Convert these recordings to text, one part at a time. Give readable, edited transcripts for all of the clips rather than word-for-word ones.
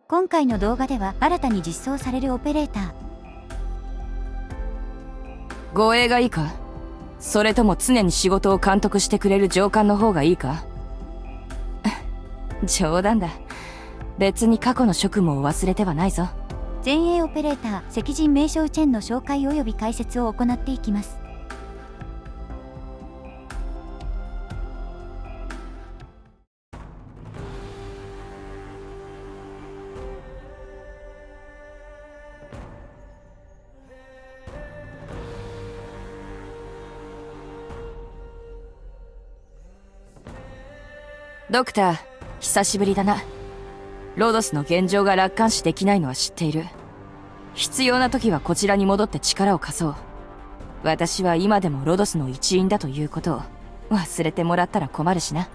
今回の動画では新たに実装されるオペレーター。護衛がいいか、それとも常に仕事を監督してくれる上官の方がいいか。冗談だ。別に過去の職務を忘れてはないぞ。前衛オペレーター赤人名称チェンの紹介及び解説を行っていきます。ドクター、久しぶりだな。ロドスの現状が楽観視できないのは知っている。必要な時はこちらに戻って力を貸そう。私は今でもロドスの一員だということを忘れてもらったら困るしな。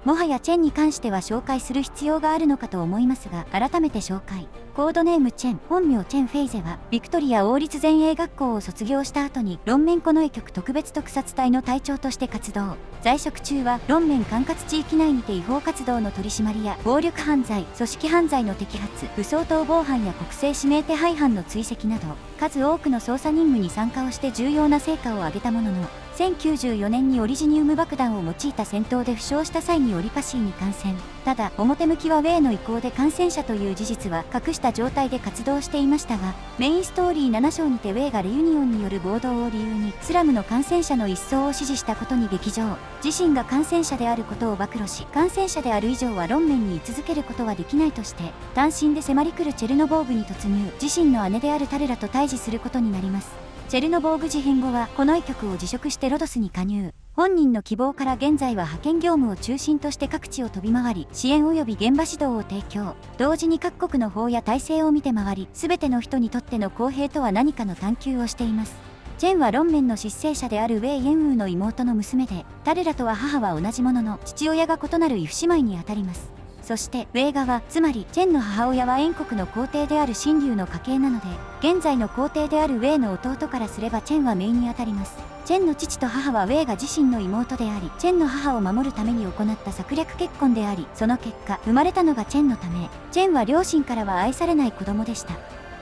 もはやチェンに関しては紹介する必要があるのかと思いますが、改めて紹介。コードネームチェン、本名チェン・フェイゼはビクトリア王立前衛学校を卒業した後にロンメン近衛局特別特撮隊の隊長として活動。在職中はロンメン管轄地域内にて違法活動の取り締まりや暴力犯罪、組織犯罪の摘発、武装逃亡犯や国政指名手配犯の追跡など数多くの捜査任務に参加をして重要な成果を上げたものの、1094年にオリジニウム爆弾を用いた戦闘で負傷した際にオリパシーに感染。ただ表向きはウェイの意向で感染者という事実は隠した状態で活動していましたが、メインストーリー7章にてウェイがレユニオンによる暴動を理由にスラムの感染者の一掃を指示したことに激情。自身が感染者であることを暴露し、感染者である以上はロンメンに居続けることはできないとして単身で迫り来るチェルノボーグに突入。自身の姉であるタルラと対峙することになります。チェルノボーグ事変後は近衛局を辞職してロドスに加入。本人の希望から現在は派遣業務を中心として各地を飛び回り支援及び現場指導を提供。同時に各国の法や体制を見て回り、全ての人にとっての公平とは何かの探求をしています。チェンはロンメンの執政者であるウェイ・エンウーの妹の娘で、タルラとは母は同じものの父親が異なる異父姉妹にあたります。そしてウェイ側、つまりチェンの母親は燕国の皇帝である神竜の家系なので、現在の皇帝であるウェイの弟からすればチェンは姪にあたります。チェンの父と母はウェイが自身の妹であり、チェンの母を守るために行った策略結婚であり、その結果生まれたのがチェンのため。チェンは両親からは愛されない子供でした。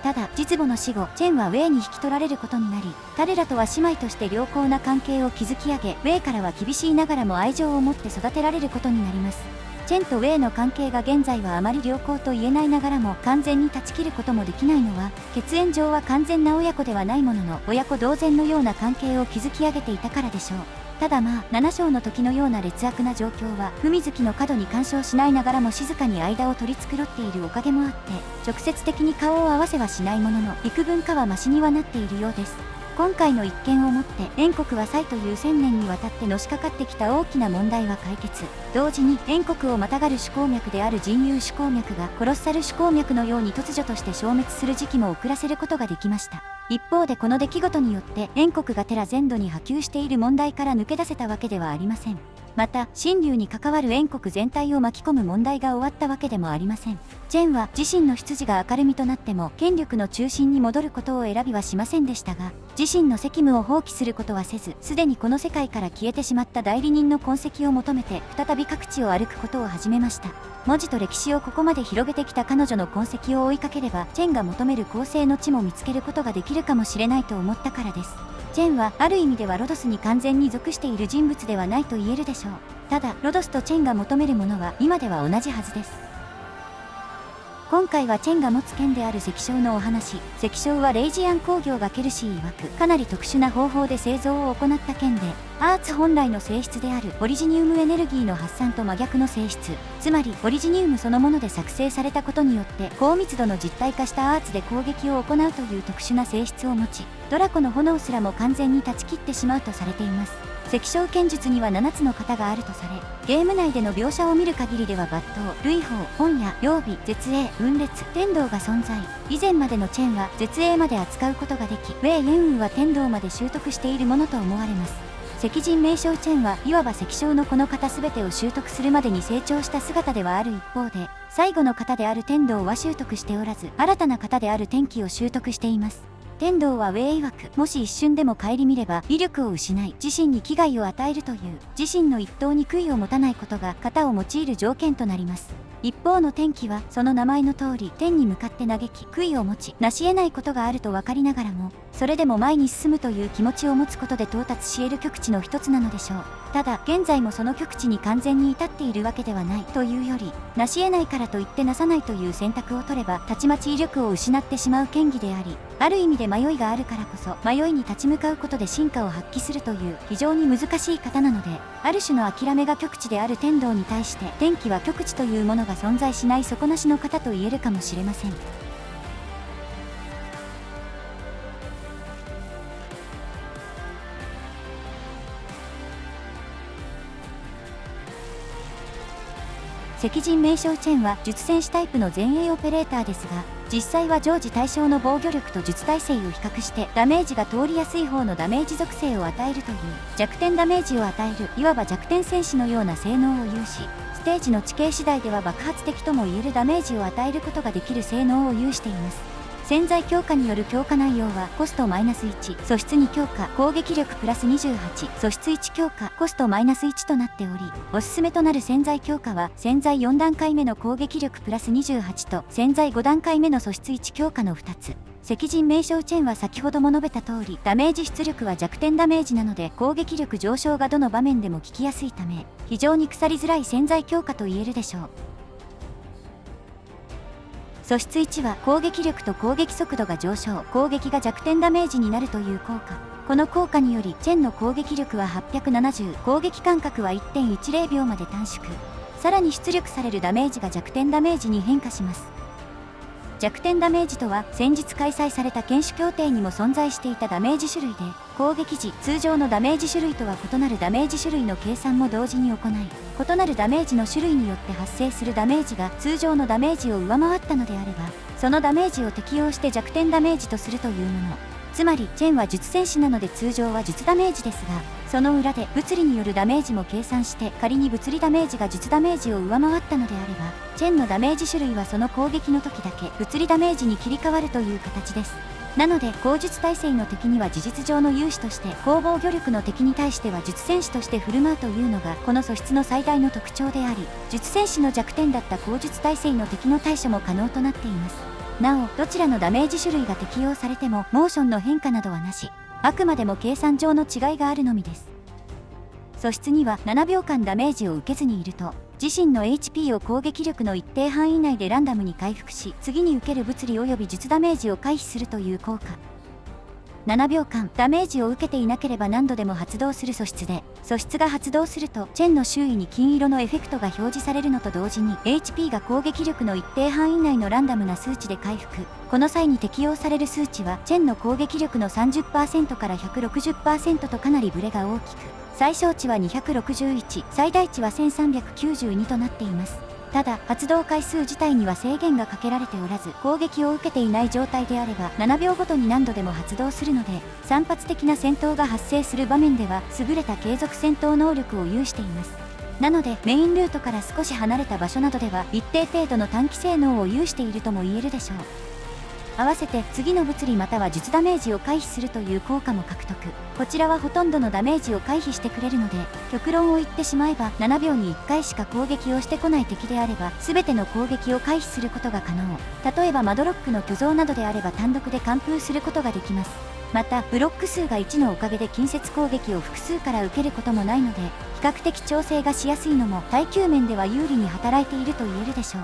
ただ実母の死後、チェンはウェイに引き取られることになり、タルラとは姉妹として良好な関係を築き上げ、ウェイからは厳しいながらも愛情を持って育てられることになります。チェンとウェイの関係が現在はあまり良好と言えないながらも完全に断ち切ることもできないのは、血縁上は完全な親子ではないものの親子同然のような関係を築き上げていたからでしょう。ただ7章の時のような劣悪な状況は文月の過度に干渉しないながらも静かに間を取り繕っているおかげもあって、直接的に顔を合わせはしないものの幾分かはマシにはなっているようです。今回の一件をもって燕国は蔡という1000年にわたってのしかかってきた大きな問題は解決。同時に燕国をまたがる主鉱脈である人竜主鉱脈がコロッサル主鉱脈のように突如として消滅する時期も遅らせることができました。一方でこの出来事によって燕国がテラ全土に波及している問題から抜け出せたわけではありません。また神竜に関わる燕国全体を巻き込む問題が終わったわけでもありません。チェンは自身の出自が明るみとなっても権力の中心に戻ることを選びはしませんでしたが、自身の責務を放棄することはせず、すでにこの世界から消えてしまった代理人の痕跡を求めて再び各地を歩くことを始めました。文字と歴史をここまで広げてきた彼女の痕跡を追いかければ、チェンが求める公正の地も見つけることができるかもしれないと思ったからです。チェンはある意味ではロドスに完全に属している人物ではないと言えるでしょう。ただロドスとチェンが求めるものは今では同じはずです。今回はチェンが持つ剣である石章のお話。石章はレイジアン工業がケルシー曰くかなり特殊な方法で製造を行った剣で、アーツ本来の性質であるオリジニウムエネルギーの発散と真逆の性質、つまりオリジニウムそのもので作成されたことによって高密度の実体化したアーツで攻撃を行うという特殊な性質を持ち、ドラコの炎すらも完全に断ち切ってしまうとされています。石章剣術には7つの型があるとされ、ゲーム内での描写を見る限りでは抜刀、類法、本屋、曜日、絶影、分裂、天道が存在。以前までのチェンは絶影まで扱うことができ、ウェイ・エンウーは天道まで習得しているものと思われます。赤人名称チェンはいわば石章のこの型全てを習得するまでに成長した姿ではある一方で、最後の型である天道は習得しておらず、新たな型である天気を習得しています。天道はウェイ曰く、もし一瞬でも顧みれば威力を失い自身に危害を与えるという自身の一党に悔いを持たないことが型を用いる条件となります。一方の天気はその名前の通り天に向かって嘆き悔いを持ち成し得ないことがあると分かりながらもそれでも前に進むという気持ちを持つことで到達し得る極地の一つなのでしょう。ただ現在もその極地に完全に至っているわけではないというより成し得ないからといってなさないという選択を取ればたちまち威力を失ってしまう権利でありある意味で迷いがあるからこそ迷いに立ち向かうことで真価を発揮するという非常に難しい方なのである種の諦めが極地である天道に対して天気は極地というものが存在しない底なしの方と言えるかもしれません。赤人名称チェンは術戦士タイプの前衛オペレーターですが実際は常時対象の防御力と術耐性を比較してダメージが通りやすい方のダメージ属性を与えるという弱点ダメージを与えるいわば弱点戦士のような性能を有しステージの地形次第では爆発的ともいえるダメージを与えることができる性能を有しています。潜在強化による強化内容はコストマイナス1、素質2強化、攻撃力プラス28、素質1強化、コストマイナス1となっており、おすすめとなる潜在強化は潜在4段階目の攻撃力プラス28と潜在5段階目の素質1強化の2つ。赤人名称チェンは先ほども述べた通りダメージ出力は弱点ダメージなので攻撃力上昇がどの場面でも効きやすいため非常に腐りづらい潜在強化と言えるでしょう。素質1は攻撃力と攻撃速度が上昇攻撃が弱点ダメージになるという効果。この効果によりチェンの攻撃力は870攻撃間隔は 1.10 秒まで短縮。さらに出力されるダメージが弱点ダメージに変化します。弱点ダメージとは先日開催された堅守協定にも存在していたダメージ種類で攻撃時通常のダメージ種類とは異なるダメージ種類の計算も同時に行い異なるダメージの種類によって発生するダメージが通常のダメージを上回ったのであればそのダメージを適用して弱点ダメージとするというもの。つまりチェンは術戦士なので通常は術ダメージですがその裏で物理によるダメージも計算して仮に物理ダメージが術ダメージを上回ったのであればチェンのダメージ種類はその攻撃の時だけ物理ダメージに切り替わるという形です。なので攻術耐性の敵には事実上の勇士として高防御力の敵に対しては術戦士として振る舞うというのがこの素質の最大の特徴であり術戦士の弱点だった攻術耐性の敵の対処も可能となっています。なおどちらのダメージ種類が適用されてもモーションの変化などはなしあくまでも計算上の違いがあるのみです。素質には7秒間ダメージを受けずにいると自身の HP を攻撃力の一定範囲内でランダムに回復し次に受ける物理及び術ダメージを回避するという効果。7秒間ダメージを受けていなければ何度でも発動する素質で素質が発動するとチェンの周囲に金色のエフェクトが表示されるのと同時に HP が攻撃力の一定範囲内のランダムな数値で回復。この際に適用される数値はチェンの攻撃力の 30% から 160% とかなりブレが大きく最小値は261最大値は1392となっています。ただ発動回数自体には制限がかけられておらず攻撃を受けていない状態であれば7秒ごとに何度でも発動するので散発的な戦闘が発生する場面では優れた継続戦闘能力を有しています。なのでメインルートから少し離れた場所などでは一定程度の短期性能を有しているとも言えるでしょう。合わせて次の物理または術ダメージを回避するという効果も獲得。こちらはほとんどのダメージを回避してくれるので極論を言ってしまえば7秒に1回しか攻撃をしてこない敵であれば全ての攻撃を回避することが可能。例えばマドロックの巨像などであれば単独で完封することができます。またブロック数が1のおかげで近接攻撃を複数から受けることもないので比較的調整がしやすいのも耐久面では有利に働いていると言えるでしょう。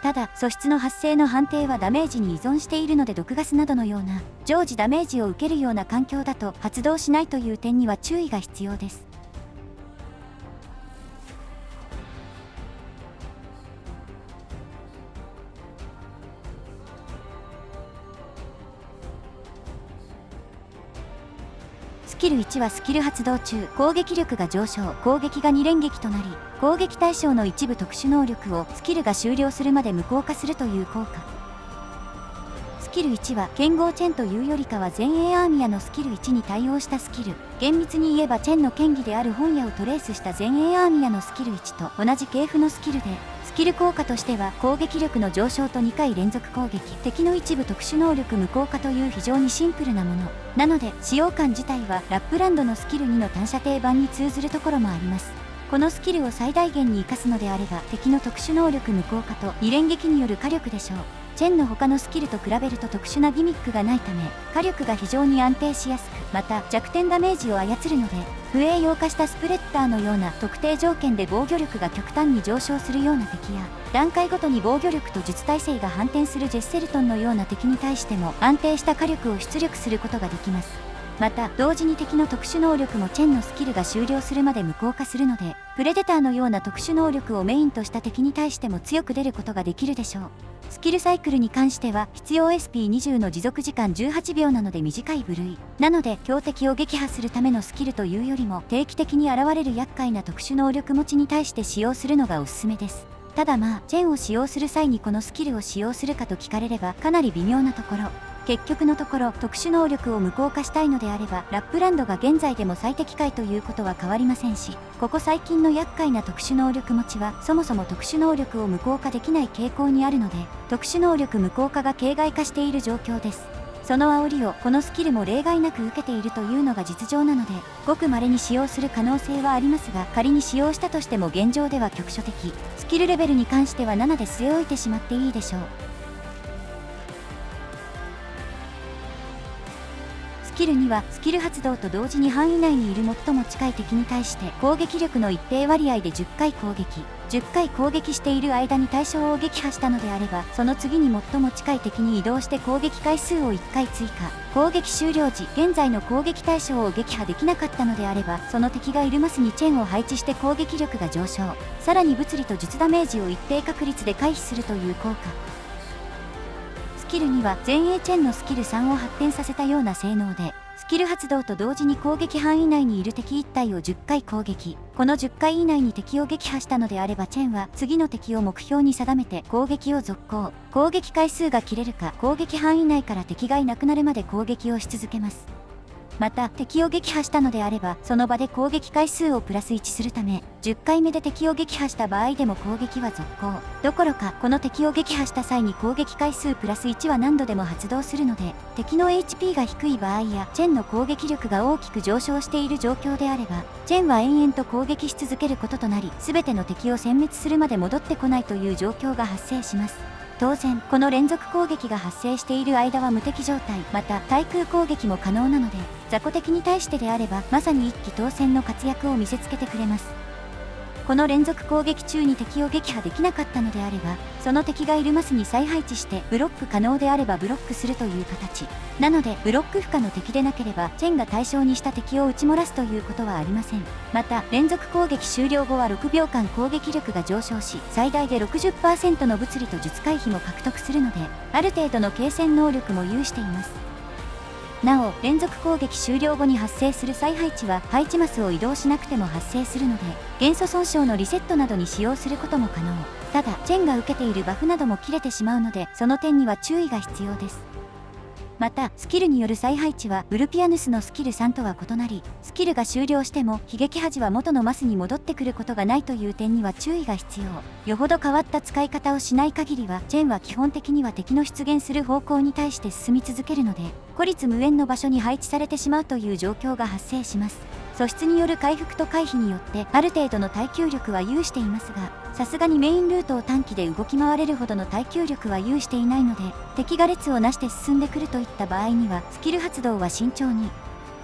ただ素質の発生の判定はダメージに依存しているので毒ガスなどのような常時ダメージを受けるような環境だと発動しないという点には注意が必要です。スキル1はスキル発動中攻撃力が上昇攻撃が2連撃となり攻撃対象の一部特殊能力をスキルが終了するまで無効化するという効果。スキル1は剣豪チェンというよりかは前衛アーミヤのスキル1に対応したスキル。厳密に言えばチェンの剣技である本屋をトレースした前衛アーミヤのスキル1と同じ系譜のスキルでスキル効果としては攻撃力の上昇と2回連続攻撃、敵の一部特殊能力無効化という非常にシンプルなものなので、使用感自体はラップランドのスキル2の単射程版に通ずるところもあります。このスキルを最大限に活かすのであれば、敵の特殊能力無効化と2連撃による火力でしょう。チェンの他のスキルと比べると特殊なギミックがないため、火力が非常に安定しやすく、また弱点ダメージを操るので、不栄養化したスプレッダーのような特定条件で防御力が極端に上昇するような敵や、段階ごとに防御力と術耐性が反転するジェッセルトンのような敵に対しても安定した火力を出力することができます。また同時に敵の特殊能力もチェンのスキルが終了するまで無効化するので、プレデターのような特殊能力をメインとした敵に対しても強く出ることができるでしょう。スキルサイクルに関しては必要 SP20 の持続時間18秒なので短い部類なので、強敵を撃破するためのスキルというよりも定期的に現れる厄介な特殊能力持ちに対して使用するのがおすすめです。ただチェンを使用する際にこのスキルを使用するかと聞かれればかなり微妙なところ。結局のところ特殊能力を無効化したいのであれば、ラップランドが現在でも最適解ということは変わりませんし、ここ最近の厄介な特殊能力持ちはそもそも特殊能力を無効化できない傾向にあるので、特殊能力無効化が形骸化している状況です。その煽りをこのスキルも例外なく受けているというのが実情なので、ごく稀に使用する可能性はありますが、仮に使用したとしても現状では局所的、スキルレベルに関しては7で据え置いてしまっていいでしょう。スキル2はスキル発動と同時に範囲内にいる最も近い敵に対して攻撃力の一定割合で10回攻撃、10回攻撃している間に対象を撃破したのであれば、その次に最も近い敵に移動して攻撃回数を1回追加、攻撃終了時現在の攻撃対象を撃破できなかったのであれば、その敵がいるマスにチェンを配置して攻撃力が上昇、さらに物理と術ダメージを一定確率で回避するという効果。スキル2は前衛チェンのスキル3を発展させたような性能で、スキル発動と同時に攻撃範囲内にいる敵1体を10回攻撃、この10回以内に敵を撃破したのであれば、チェンは次の敵を目標に定めて攻撃を続行、攻撃回数が切れるか攻撃範囲内から敵がいなくなるまで攻撃をし続けます。また敵を撃破したのであれば、その場で攻撃回数をプラス1するため、10回目で敵を撃破した場合でも攻撃は続行どころか、この敵を撃破した際に攻撃回数プラス1は何度でも発動するので、敵の HP が低い場合やチェンの攻撃力が大きく上昇している状況であれば、チェンは延々と攻撃し続けることとなり、全ての敵を殲滅するまで戻ってこないという状況が発生します。当然この連続攻撃が発生している間は無敵状態、また対空攻撃も可能なので、雑魚敵に対してであればまさに一騎当選の活躍を見せつけてくれます。この連続攻撃中に敵を撃破できなかったのであれば、その敵がいるマスに再配置してブロック可能であればブロックするという形なので、ブロック不可の敵でなければチェンが対象にした敵を撃ち漏らすということはありません。また連続攻撃終了後は6秒間攻撃力が上昇し、最大で 60% の物理と術回避も獲得するので、ある程度の継戦能力も有しています。なお連続攻撃終了後に発生する再配置は配置マスを移動しなくても発生するので、元素損傷のリセットなどに使用することも可能。ただチェンが受けているバフなども切れてしまうので、その点には注意が必要です。またスキルによる再配置はウルピアヌスのスキル3とは異なり、スキルが終了しても悲劇恥は元のマスに戻ってくることがないという点には注意が必要。よほど変わった使い方をしない限りは、チェンは基本的には敵の出現する方向に対して進み続けるので、孤立無縁の場所に配置されてしまうという状況が発生します。素質による回復と回避によってある程度の耐久力は有していますが、さすがにメインルートを短期で動き回れるほどの耐久力は有していないので、敵が列をなして進んでくるといった場合にはスキル発動は慎重に。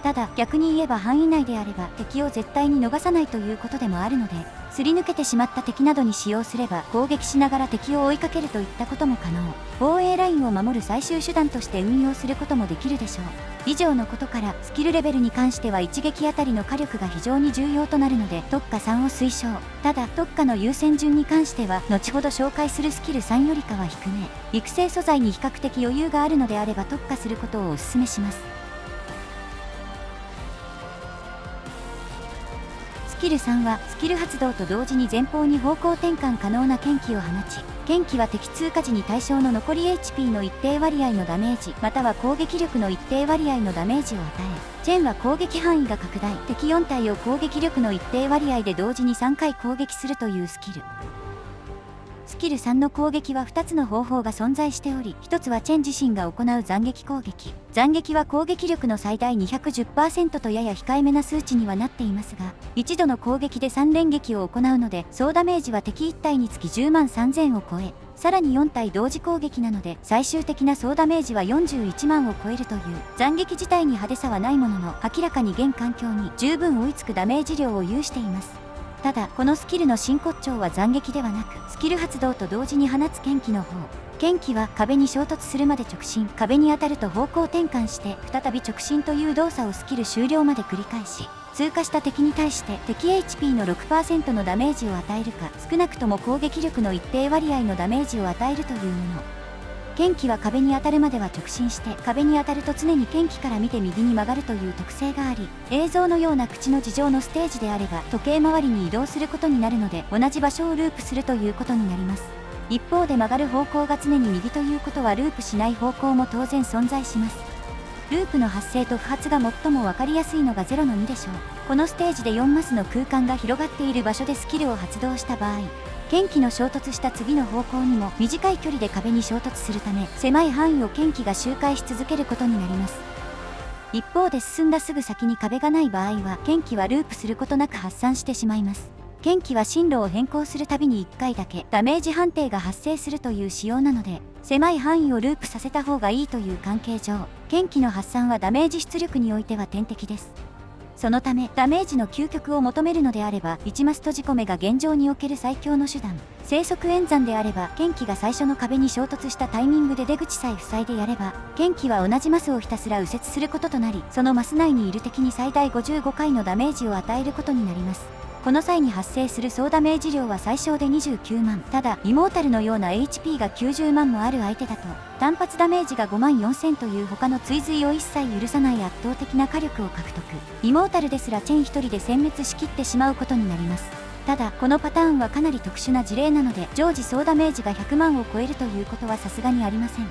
ただ逆に言えば範囲内であれば敵を絶対に逃さないということでもあるので、すり抜けてしまった敵などに使用すれば攻撃しながら敵を追いかけるといったことも可能。防衛ラインを守る最終手段として運用することもできるでしょう。以上のことからスキルレベルに関しては一撃あたりの火力が非常に重要となるので特化3を推奨。ただ特化の優先順に関しては後ほど紹介するスキル3よりかは低め、育成素材に比較的余裕があるのであれば特化することをお勧めします。スキル3はスキル発動と同時に前方に方向転換可能な剣気を放ち、剣気は敵通過時に対象の残り HP の一定割合のダメージまたは攻撃力の一定割合のダメージを与え、チェンは攻撃範囲が拡大、敵4体を攻撃力の一定割合で同時に3回攻撃するというスキル。スキル3の攻撃は2つの方法が存在しており、1つはチェン自身が行う斬撃攻撃。斬撃は攻撃力の最大210% とやや控えめな数値にはなっていますが、一度の攻撃で3連撃を行うので、総ダメージは敵1体につき10万3000を超え、さらに4体同時攻撃なので、最終的な総ダメージは41万を超えるという、斬撃自体に派手さはないものの、明らかに現環境に十分追いつくダメージ量を有しています。ただ、このスキルの真骨頂は斬撃ではなく、スキル発動と同時に放つ剣気の方。剣気は壁に衝突するまで直進、壁に当たると方向転換して再び直進という動作をスキル終了まで繰り返し、通過した敵に対して敵 HP の 6% のダメージを与えるか、少なくとも攻撃力の一定割合のダメージを与えるというもの。剣気は壁に当たるまでは直進して、壁に当たると常に剣気から見て右に曲がるという特性があり、映像のような口の事情のステージであれば時計回りに移動することになるので、同じ場所をループするということになります。一方で曲がる方向が常に右ということはループしない方向も当然存在します。ループの発生と不発が最も分かりやすいのが0の2でしょう。このステージで4マスの空間が広がっている場所でスキルを発動した場合、剣気の衝突した次の方向にも短い距離で壁に衝突するため、狭い範囲を剣気が周回し続けることになります。一方で進んだすぐ先に壁がない場合は、剣気はループすることなく発散してしまいます。剣気は進路を変更するたびに1回だけダメージ判定が発生するという仕様なので、狭い範囲をループさせた方がいいという関係上、剣気の発散はダメージ出力においては天敵です。そのため、ダメージの究極を求めるのであれば、1マス閉じ込めが現状における最強の手段。生息演算であれば、剣気が最初の壁に衝突したタイミングで出口さえ塞いでやれば、剣気は同じマスをひたすら右折することとなり、そのマス内にいる敵に最大55回のダメージを与えることになります。この際に発生する総ダメージ量は最小で29万。ただ、イモータルのような HP が90万もある相手だと、単発ダメージが5万4000という他の追随を一切許さない圧倒的な火力を獲得。イモータルですらチェン1人で殲滅しきってしまうことになります。ただ、このパターンはかなり特殊な事例なので、常時総ダメージが100万を超えるということはさすがにありません。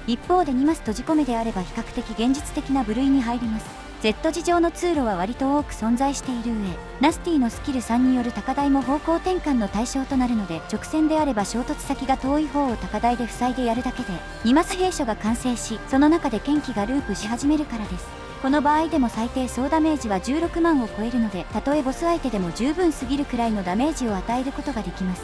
一方で2マス閉じ込めであれば比較的現実的な部類に入ります。Z 字上の通路は割と多く存在している上、ナスティのスキル3による高台も方向転換の対象となるので、直線であれば衝突先が遠い方を高台で塞いでやるだけで、2マス兵所が完成し、その中で剣気がループし始めるからです。この場合でも最低総ダメージは16万を超えるので、たとえボス相手でも十分すぎるくらいのダメージを与えることができます。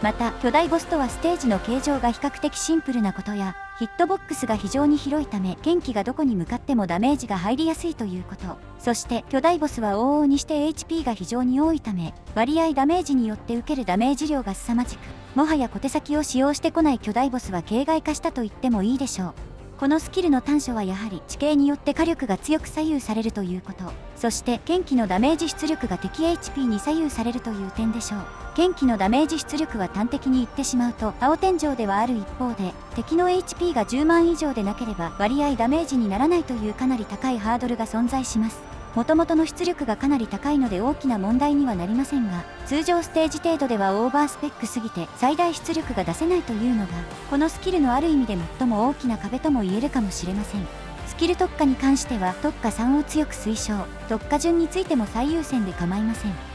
また、巨大ボスとはステージの形状が比較的シンプルなことや、ヒットボックスが非常に広いため、剣気がどこに向かってもダメージが入りやすいということ。そして、巨大ボスは往々にして HP が非常に多いため、割合ダメージによって受けるダメージ量が凄まじく、もはや小手先を使用してこない巨大ボスは形骸化したと言ってもいいでしょう。このスキルの短所はやはり地形によって火力が強く左右されるということ。そして剣気のダメージ出力が敵 HP に左右されるという点でしょう。剣気のダメージ出力は端的に言ってしまうと青天井ではある一方で、敵の HP が10万以上でなければ割合ダメージにならないというかなり高いハードルが存在します。元々の出力がかなり高いので大きな問題にはなりませんが、通常ステージ程度ではオーバースペックすぎて最大出力が出せないというのが、このスキルのある意味で最も大きな壁とも言えるかもしれません。スキル特化に関しては特化3を強く推奨、特化順についても最優先で構いません。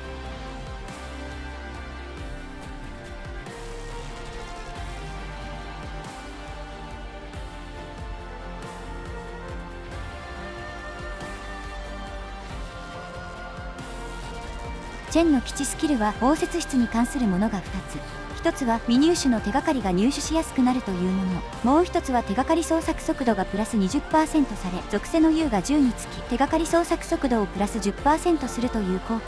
チェンの基地スキルは応接室に関するものが2つ。1つは未入手の手がかりが入手しやすくなるというもの。もう1つは手がかり捜索速度がプラス 20% され、属性の U が10につき手がかり捜索速度をプラス 10% するという効果。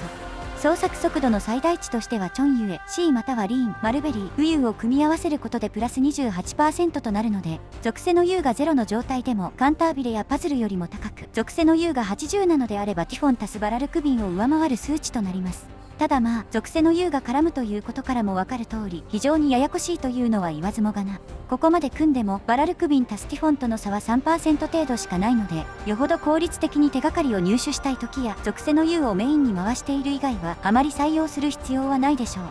捜索速度の最大値としてはチョンユエ、C またはリーン、マルベリー、ウユーを組み合わせることでプラス 28% となるので、属性の U が0の状態でもカンタービレやパズルよりも高く、属性の U が80なのであればティフォン足すバラルクビンを上回る数値となります。ただまあ、属性の U が絡むということからもわかる通り、非常にややこしいというのは言わずもがな。ここまで組んでも、バラルクビン足すティフォンとの差は 3% 程度しかないので、よほど効率的に手がかりを入手したい時や、属性の U をメインに回している以外は、あまり採用する必要はないでしょう。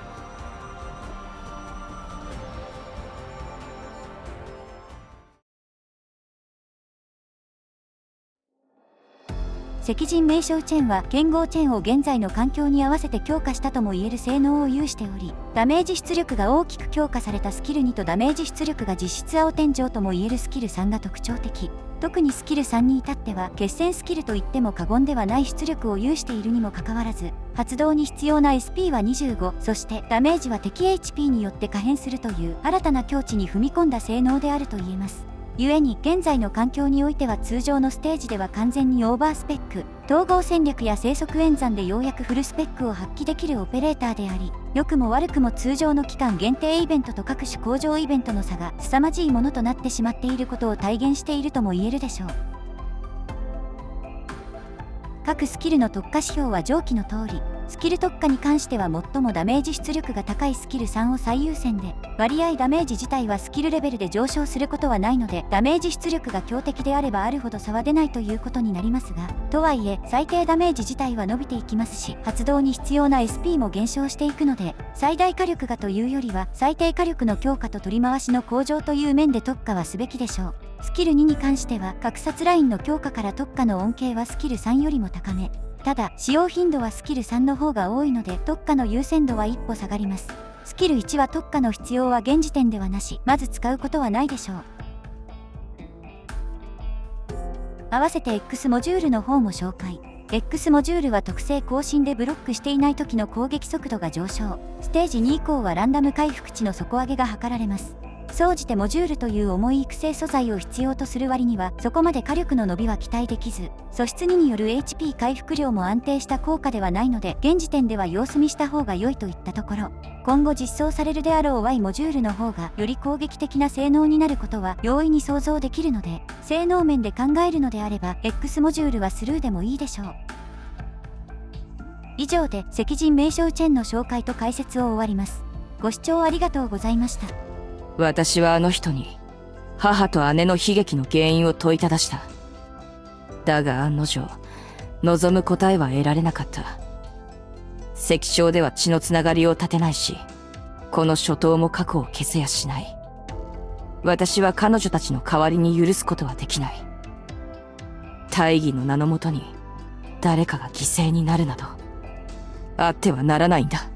赤人名称チェンは剣豪チェンを現在の環境に合わせて強化したともいえる性能を有しており、ダメージ出力が大きく強化されたスキル2とダメージ出力が実質青天井ともいえるスキル3が特徴的。特にスキル3に至っては決戦スキルといっても過言ではない出力を有しているにもかかわらず、発動に必要な SP は25、そしてダメージは敵 HP によって可変するという新たな境地に踏み込んだ性能であると言えます。故に現在の環境においては通常のステージでは完全にオーバースペック、統合戦略や生息演算でようやくフルスペックを発揮できるオペレーターであり、良くも悪くも通常の期間限定イベントと各種向上イベントの差が凄まじいものとなってしまっていることを体現しているとも言えるでしょう。各スキルの特化指標は上記の通り、スキル特化に関しては最もダメージ出力が高いスキル3を最優先で、割合ダメージ自体はスキルレベルで上昇することはないので、ダメージ出力が強敵であればあるほど差は出ないということになりますが、とはいえ最低ダメージ自体は伸びていきますし、発動に必要な SP も減少していくので、最大火力がというよりは最低火力の強化と取り回しの向上という面で特化はすべきでしょう。スキル2に関しては格殺ラインの強化から特化の恩恵はスキル3よりも高め。ただ使用頻度はスキル3の方が多いので特化の優先度は一歩下がります。スキル1は特化の必要は現時点ではなし、まず使うことはないでしょう。合わせて X モジュールの方も紹介。X モジュールは特性更新でブロックしていない時の攻撃速度が上昇、ステージ2以降はランダム回復値の底上げが図られます。総じてモジュールという重い育成素材を必要とする割にはそこまで火力の伸びは期待できず、素質2による HP 回復量も安定した効果ではないので現時点では様子見した方が良いといったところ、今後実装されるであろう Y モジュールの方がより攻撃的な性能になることは容易に想像できるので、性能面で考えるのであれば X モジュールはスルーでもいいでしょう。以上で赤人名称チェンの紹介と解説を終わります。ご視聴ありがとうございました。私はあの人に母と姉の悲劇の原因を問いただした。だが案の定望む答えは得られなかった。赤章では血のつながりを立てないし、この初頭も過去を消せやしない。私は彼女たちの代わりに許すことはできない。大義の名のもとに誰かが犠牲になるなどあってはならないんだ。